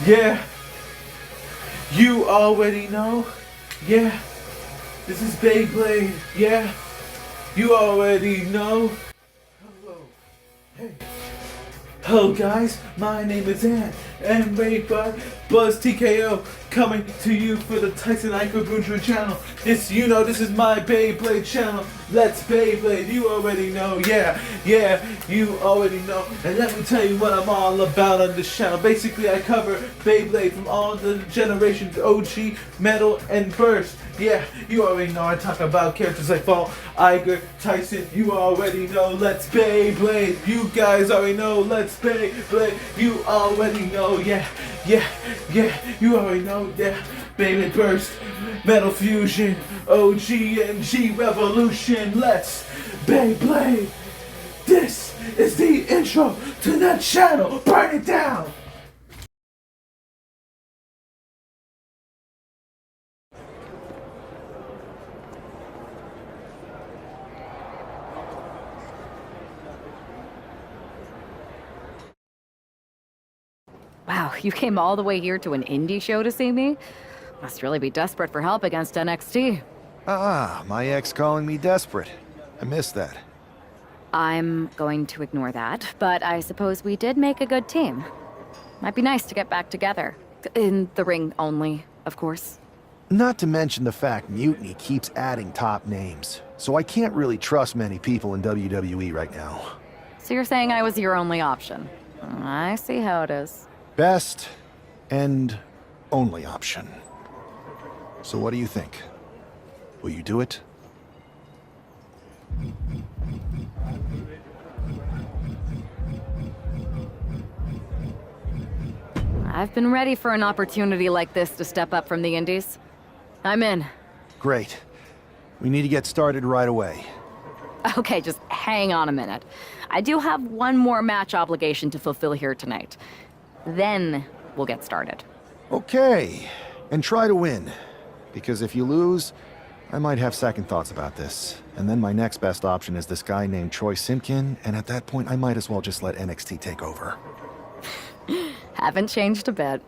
Yeah, you already know. Yeah, this is Beyblade. Yeah, you already know. Hello, hey. Hello guys, my name is Ann, and made by BUZZTKO, coming to you for the TYSON channel. This is my Beyblade channel. Let's Beyblade, you already know, yeah, you already know. And let me tell you what I'm all about on this channel. Basically, I cover Beyblade from all the generations, OG, Metal, and Burst. Yeah, you already know. I talk about characters like Fall, Iger, Tyson, you already know. Let's Beyblade, you guys already know. Let's Beyblade, you already know. Yeah, you already know. Yeah, Beyblade Burst, Metal Fusion, OG and G Revolution. Let's Beyblade. This is the intro to the channel. Burn it down. Wow, you came all the way here to an indie show to see me? Must really be desperate for help against NXT. My ex calling me desperate. I missed that. I'm going to ignore that, but I suppose we did make a good team. Might be nice to get back together. In the ring only, of course. Not to mention the fact Mutiny keeps adding top names, so I can't really trust many people in WWE right now. So you're saying I was your only option? I see how it is. Best and only option. So what do you think? Will you do it? I've been ready for an opportunity like this to step up from the indies. I'm in. Great. We need to get started right away. Okay, just hang on a minute. I do have one more match obligation to fulfill here tonight. Then we'll get started. Okay. And try to win. Because if you lose, I might have second thoughts about this. And then my next best option is this guy named Troy Simpkin, and at that point I might as well just let NXT take over. Haven't changed a bit.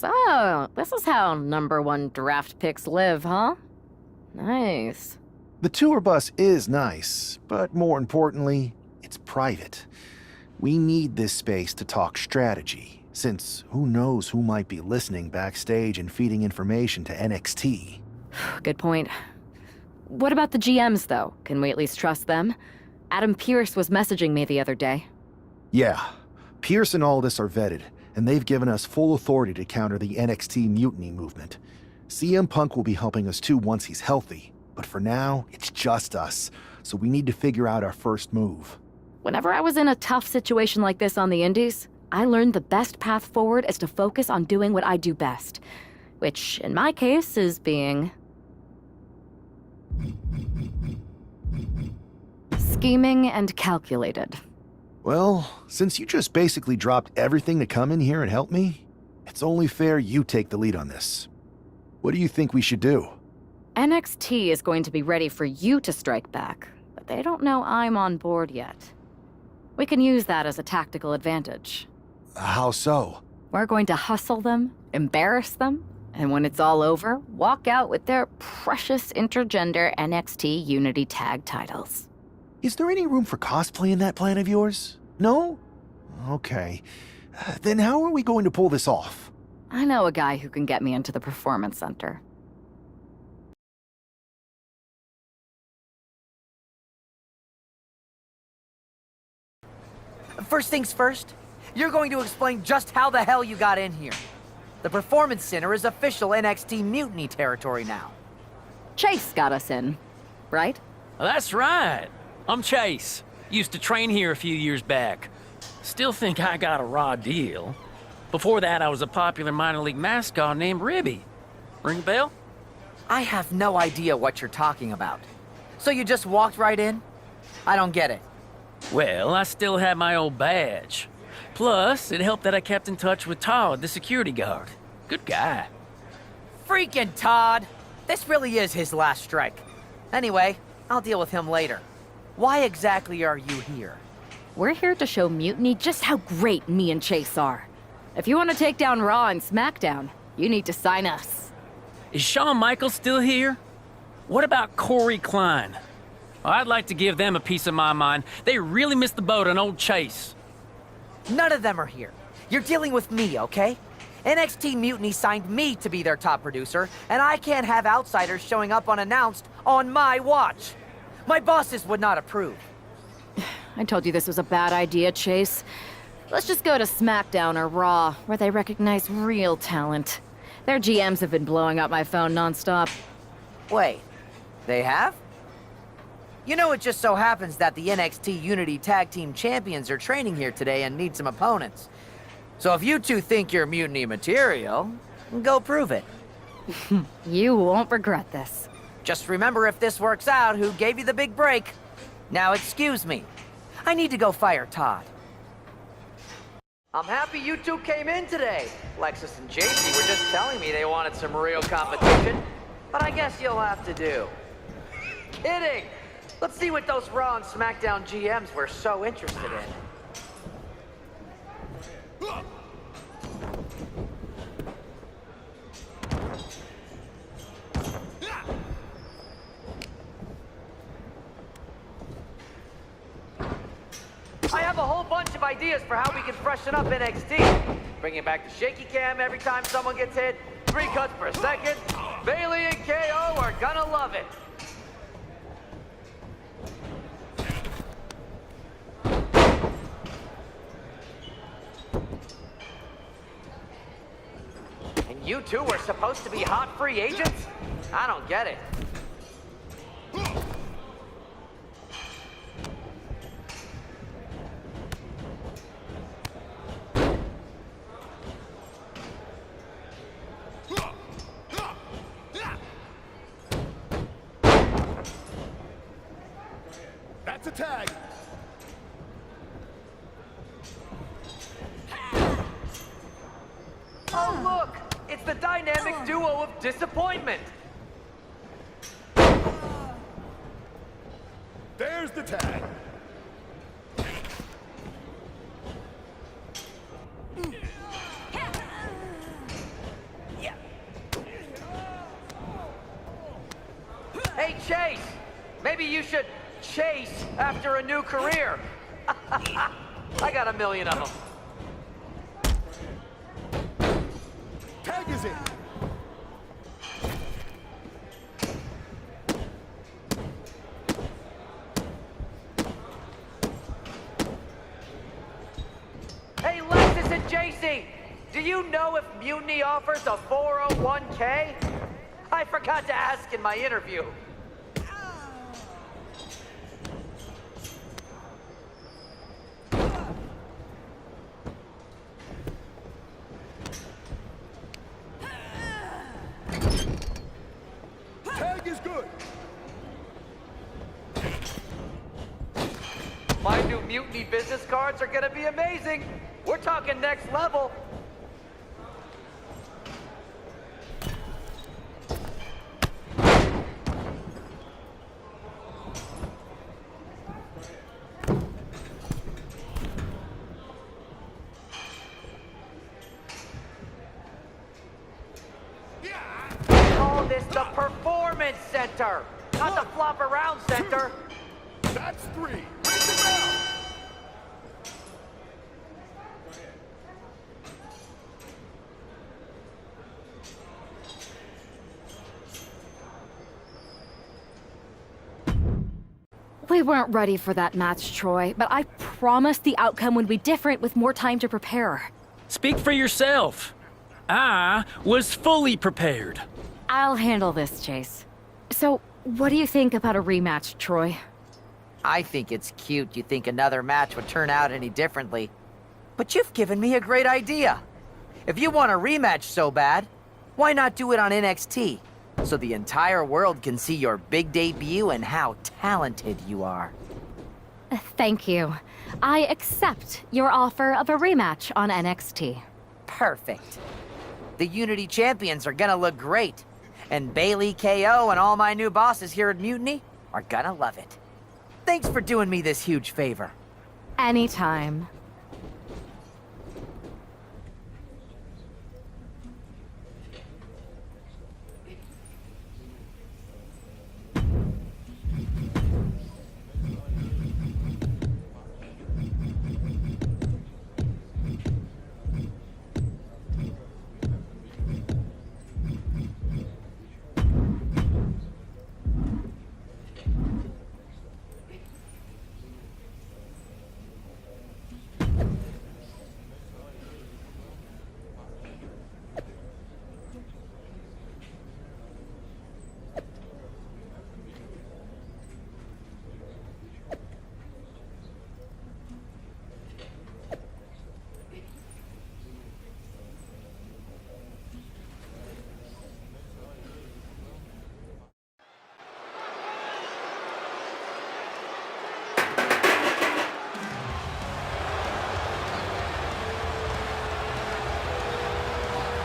So, this is how #1 draft picks live, huh? Nice. The tour bus is nice, but more importantly, it's private. We need this space to talk strategy, since who knows who might be listening backstage and feeding information to NXT. Good point. What about the GMs, though? Can we at least trust them? Adam Pearce was messaging me the other day. Yeah, Pierce and Aldis are vetted, and they've given us full authority to counter the NXT mutiny movement. CM Punk will be helping us too once he's healthy, but for now, it's just us, so we need to figure out our first move. Whenever I was in a tough situation like this on the Indies, I learned the best path forward is to focus on doing what I do best, which, in my case, is being... scheming and calculated. Well, since you just basically dropped everything to come in here and help me, it's only fair you take the lead on this. What do you think we should do? NXT is going to be ready for you to strike back, but they don't know I'm on board yet. We can use that as a tactical advantage. How so? We're going to hustle them, embarrass them, and when it's all over, walk out with their precious intergender NXT Unity Tag titles. Is there any room for cosplay in that plan of yours? No? Okay. Then how are we going to pull this off? I know a guy who can get me into the Performance Center. First things first, you're going to explain just how the hell you got in here. The Performance Center is official NXT Mutiny territory now. Chase got us in, right? That's right. I'm Chase. Used to train here a few years back. Still think I got a raw deal. Before that, I was a popular minor league mascot named Ribby. Ring a bell? I have no idea what you're talking about. So you just walked right in? I don't get it. Well, I still had my old badge. Plus, it helped that I kept in touch with Todd, the security guard. Good guy. Freaking Todd! This really is his last strike. Anyway, I'll deal with him later. Why exactly are you here? We're here to show Mutiny just how great me and Chase are. If you want to take down Raw and SmackDown, you need to sign us. Is Shawn Michaels still here? What about Corey Klein? I'd like to give them a piece of my mind. They really missed the boat on old Chase. None of them are here. You're dealing with me, okay? NXT Mutiny signed me to be their top producer, and I can't have outsiders showing up unannounced on my watch. My bosses would not approve. I told you this was a bad idea, Chase. Let's just go to SmackDown or Raw, where they recognize real talent. Their GMs have been blowing up my phone nonstop. Wait, they have? You know, it just so happens that the NXT Unity Tag Team Champions are training here today and need some opponents. So if you two think you're Mutiny material, go prove it. You won't regret this. Just remember, if this works out, who gave you the big break. Now excuse me. I need to go fire Todd. I'm happy you two came in today. Lexus and JC were just telling me they wanted some real competition, but I guess you'll have to do. Kidding! Let's see what those Raw and SmackDown GMs were so interested in. I have a whole bunch of ideas for how we can freshen up NXT. Bringing back the shaky cam every time someone gets hit, 3 cuts per second. Bailey and KO are gonna love it. And you two were supposed to be hot free agents? I don't get it. That's a tag. Oh, look! It's the dynamic duo of disappointment! There's the tag. Chase! Maybe you should chase after a new career. I got a million of them. Tag is in. Hey, Lexus and JC! Do you know if Mutiny offers a 401k? I forgot to ask in my interview. Tag is good. My new Mutiny business cards are gonna be amazing. We're talking next level. Call this the Performance Center, not the Flop Around Center. That's 3. Raise it down. We weren't ready for that match, Troy, but I promised the outcome would be different with more time to prepare. Speak for yourself. I was fully prepared. I'll handle this, Chase. So, what do you think about a rematch, Troy? I think it's cute you think another match would turn out any differently. But you've given me a great idea. If you want a rematch so bad, why not do it on NXT? So the entire world can see your big debut and how talented you are. Thank you. I accept your offer of a rematch on NXT. Perfect. The Unity champions are gonna look great. And Bailey, KO, and all my new bosses here at Mutiny are gonna love it. Thanks for doing me this huge favor. Anytime.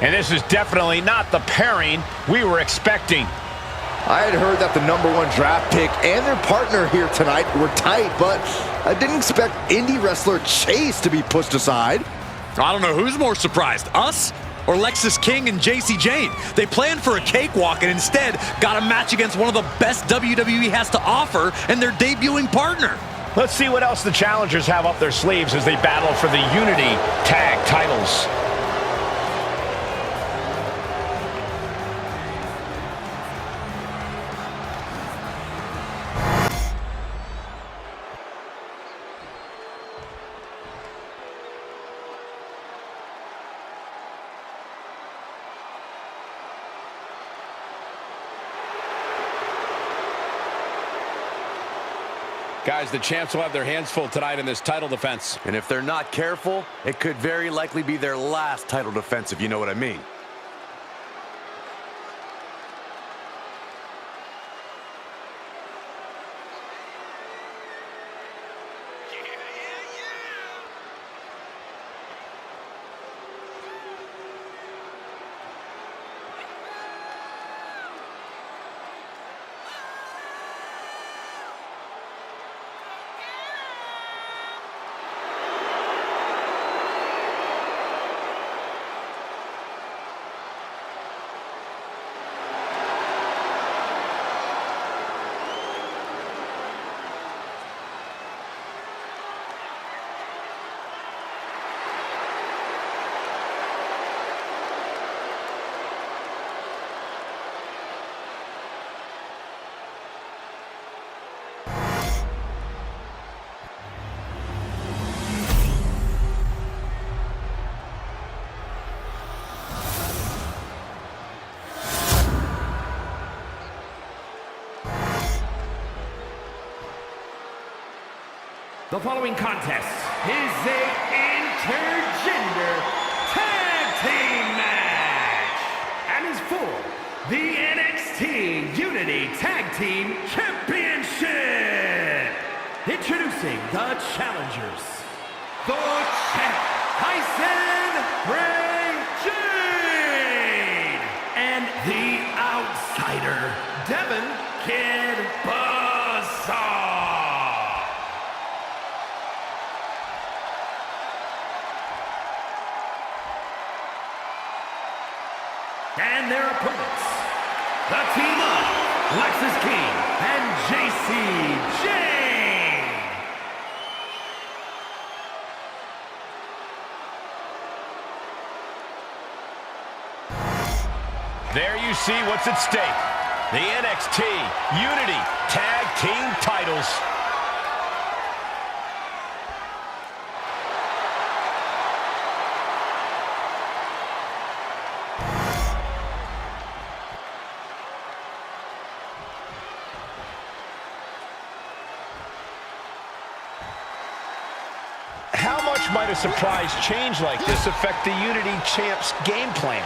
And this is definitely not the pairing we were expecting. I had heard that the #1 draft pick and their partner here tonight were tight, but I didn't expect indie wrestler Chase to be pushed aside. I don't know who's more surprised, us or Lexus King and JC Jane. They planned for a cakewalk and instead got a match against one of the best WWE has to offer and their debuting partner. Let's see what else the challengers have up their sleeves as they battle for the Unity Tag titles. Guys, the champs will have their hands full tonight in this title defense. And if they're not careful, it could very likely be their last title defense, if you know what I mean. The following contest is a intergender tag team match and is for the NXT Unity Tag Team Championship. Introducing the challengers, the champ, TYSON and the outsider, Devin Kid BUZZSTARR. And their opponents, the team of Lexis King and JC Jane. There you see what's at stake. The NXT Unity Tag Team titles. How much might a surprise change like this affect the Unity Champ's game plan?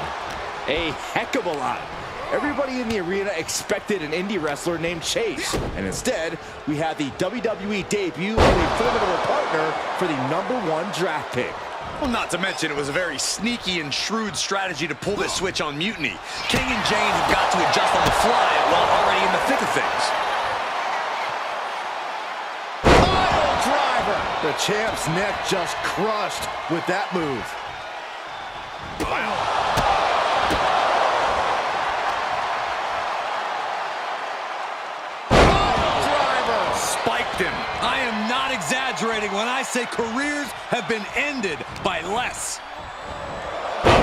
A heck of a lot. Everybody in the arena expected an indie wrestler named Chase, and instead, we had the WWE debut of a formidable partner for the #1 draft pick. Well, not to mention, it was a very sneaky and shrewd strategy to pull this switch on Mutiny. King and Jane have got to adjust on the fly while already in the thick of things. The champ's neck just crushed with that move. Wow. Driver spiked him. I am not exaggerating when I say careers have been ended by less.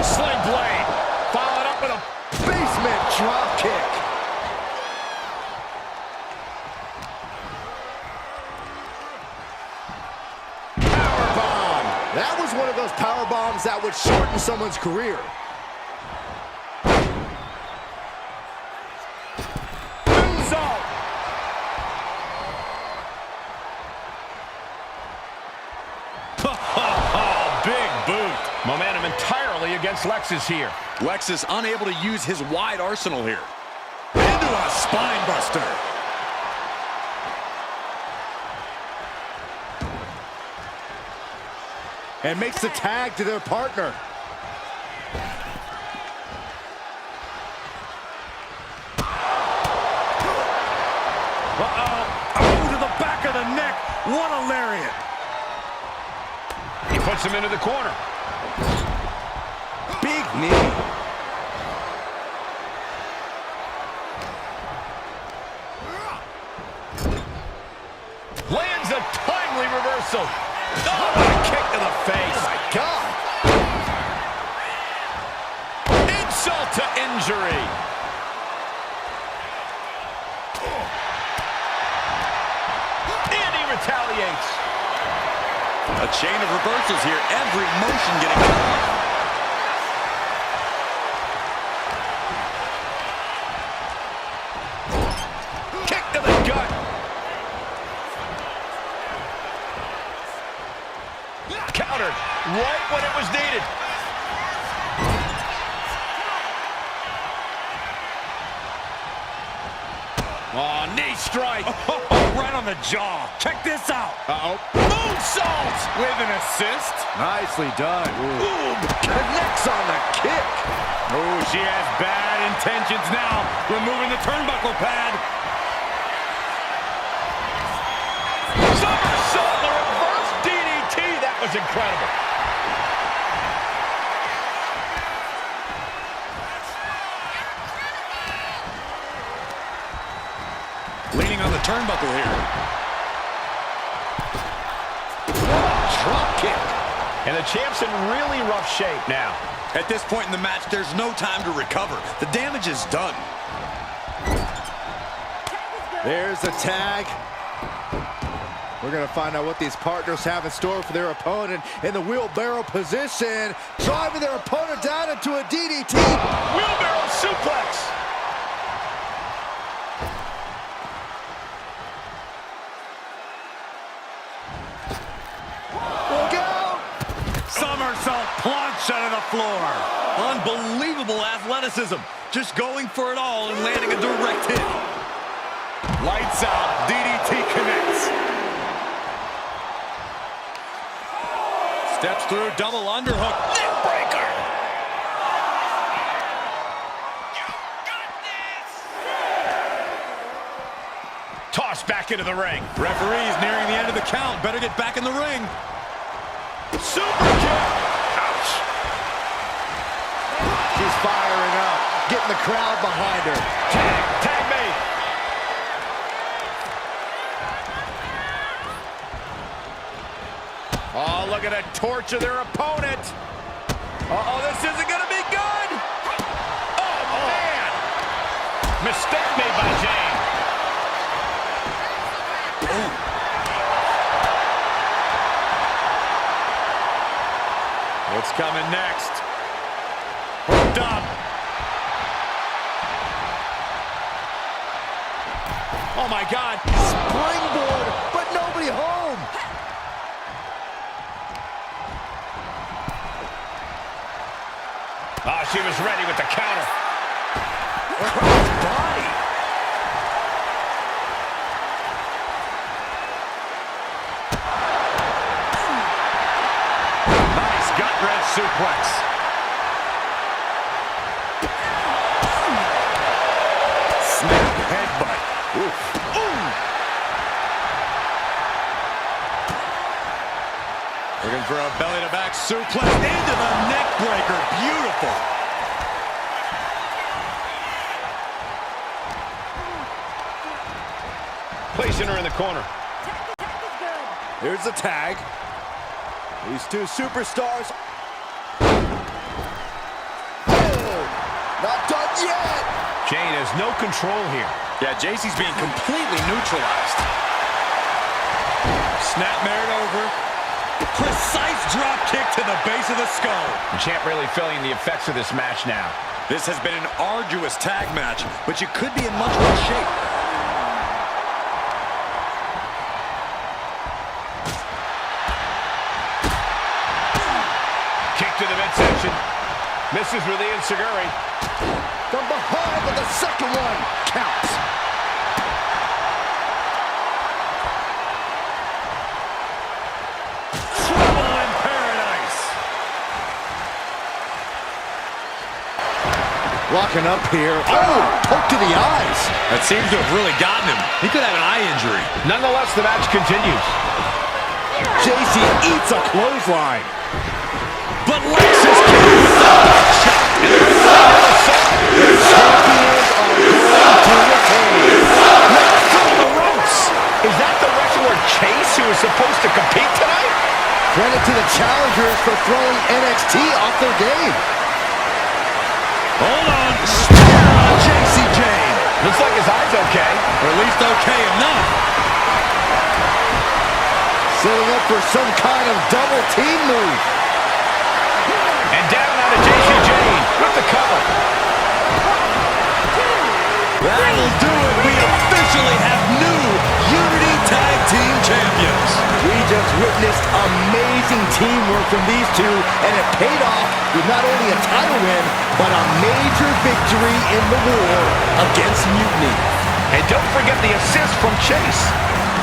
Sling blade. Followed up with a basement drop kick. That was one of those power bombs that would shorten someone's career. Moonsault. Big boot. Momentum entirely against Lexis here. Lexis unable to use his wide arsenal here. Into a spine buster. And makes the tag to their partner. Uh-oh. Oh, to the back of the neck. What a lariat. He puts him into the corner. Big knee. Lands a timely reversal. Oh, what a kick to the face. Oh, my God. Insult to injury. And he retaliates. A chain of reversals here. Every motion getting caught. Kick to the gut. Countered right when it was needed. Oh, knee strike. Right on the jaw. Check this out. Uh-oh. Moonsault with an assist. Nicely done. Ooh, connects on the kick. Oh, she has bad intentions now. Removing the turnbuckle pad. Somersault, the reverse DDT. That was incredible. Leaning on the turnbuckle here. Drop kick. And the champ's in really rough shape now. At this point in the match, there's no time to recover. The damage is done. There's the tag. We're going to find out what these partners have in store for their opponent in the wheelbarrow position. Driving their opponent down into a DDT. Wheelbarrow suplex. center of the floor. Unbelievable athleticism. Just going for it all and landing a direct hit. Lights out. DDT connects. Steps through, double underhook. Neck breaker. Toss back into the ring. Referee's nearing the end of the count. Better get back in the ring. Super kick. Ouch. She's firing up, getting the crowd behind her. Tag me. Oh, look at that torture their opponent. Uh-oh, this isn't going to be good. Oh, man. Mistake made by Jane. What's coming next? Hooked up. Oh my God, springboard, but nobody home. Oh, she was ready with the counter. Body. Nice gut-wrench suplex. Snap headbutt. Oof. Ooh. Looking for a belly-to-back suplex into the neck breaker. Beautiful. Placing her in the corner. Here's the tag. These two superstars. Oh, not done yet. Jane has no control here. Yeah, JC's being completely neutralized. Snap married over. Precise drop kick to the base of the skull. The champ really feeling the effects of this match now. This has been an arduous tag match, but you could be in much worse shape. Kick to the midsection. Misses with the enziguri. From behind, but the second one counts. Trouble in paradise. Locking up here. Oh, poke to the eyes. That seems to have really gotten him. He could have an eye injury. Nonetheless, the match continues. JC eats a clothesline. But Lexus King with the shot. The champions are going to retain. From the ropes. Is that the wrestler Chase who is supposed to compete tonight? Credit to the challengers for throwing NXT off their game. Hold on. Spear on JC Jane. Looks like his eye's okay. Or at least okay enough. Setting up for some kind of double team move. And down on to JC Jane with the cover. That'll do it. We officially have new Unity Tag Team Champions. We just witnessed amazing teamwork from these two, and it paid off with not only a title win, but a major victory in the war against Mutiny. And don't forget the assist from Chase.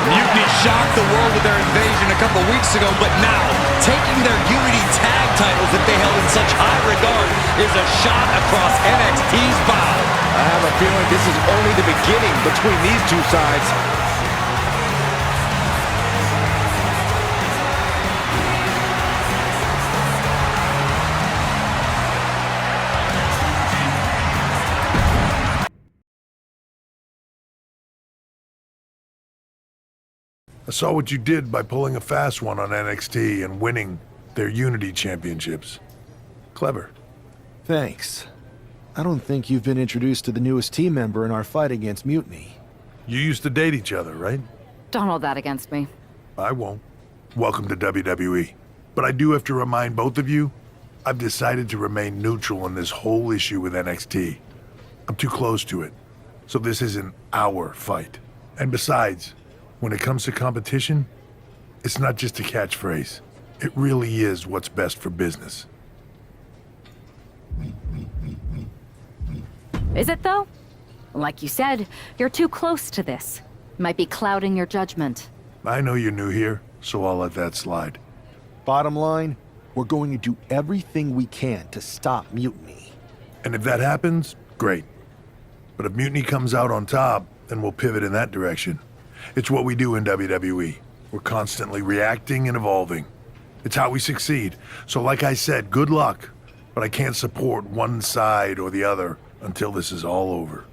Mutiny shocked the world with their invasion a couple weeks ago, but now, taking their Unity Tag titles that they held in such high regard is a shot across NXT's bow. I have a feeling this is only the beginning between these two sides. I saw what you did by pulling a fast one on NXT and winning their Unity championships. Clever. Thanks. I don't think you've been introduced to the newest team member in our fight against Mutiny. You used to date each other, right? Don't hold that against me. I won't. Welcome to WWE. But I do have to remind both of you, I've decided to remain neutral in this whole issue with NXT. I'm too close to it. So this isn't our fight. And besides, when it comes to competition, it's not just a catchphrase. It really is what's best for business. Is it, though? Like you said, you're too close to this. Might be clouding your judgment. I know you're new here, so I'll let that slide. Bottom line, we're going to do everything we can to stop Mutiny. And if that happens, great. But if Mutiny comes out on top, then we'll pivot in that direction. It's what we do in WWE. We're constantly reacting and evolving. It's how we succeed. So like I said, good luck. But I can't support one side or the other until this is all over.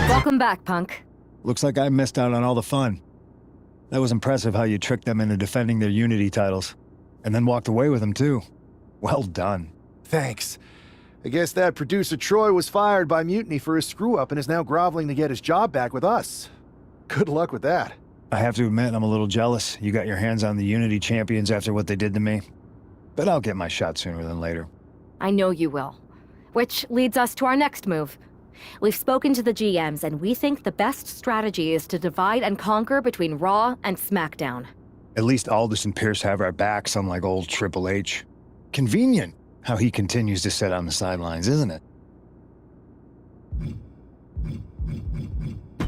Welcome back, Punk. Looks like I missed out on all the fun. That was impressive how you tricked them into defending their Unity titles. And then walked away with them, too. Well done. Thanks. I guess that producer Troy was fired by Mutiny for his screw-up and is now groveling to get his job back with us. Good luck with that. I have to admit, I'm a little jealous. You got your hands on the Unity champions after what they did to me. But I'll get my shot sooner than later. I know you will. Which leads us to our next move. We've spoken to the GMs, and we think the best strategy is to divide and conquer between Raw and SmackDown. At least Aldous and Pierce have our backs, unlike old Triple H. Convenient how he continues to sit on the sidelines, isn't it?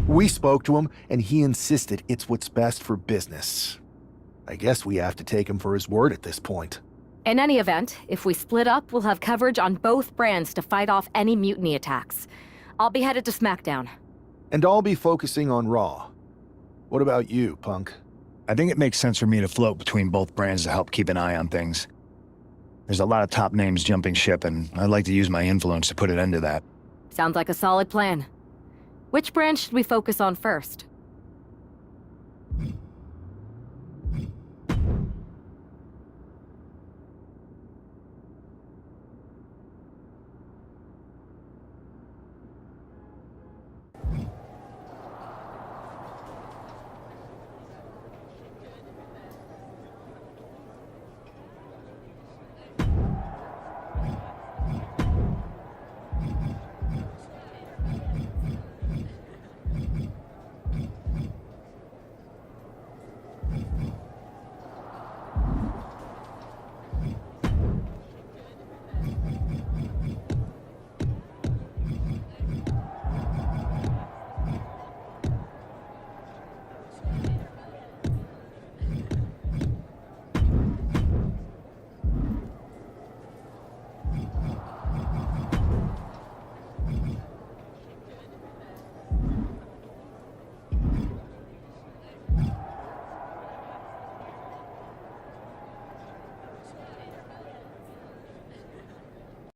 We spoke to him, and he insisted it's what's best for business. I guess we have to take him for his word at this point. In any event, if we split up, we'll have coverage on both brands to fight off any Mutiny attacks. I'll be headed to SmackDown. And I'll be focusing on Raw. What about you, Punk? I think it makes sense for me to float between both brands to help keep an eye on things. There's a lot of top names jumping ship, and I'd like to use my influence to put an end to that. Sounds like a solid plan. Which brand should we focus on first?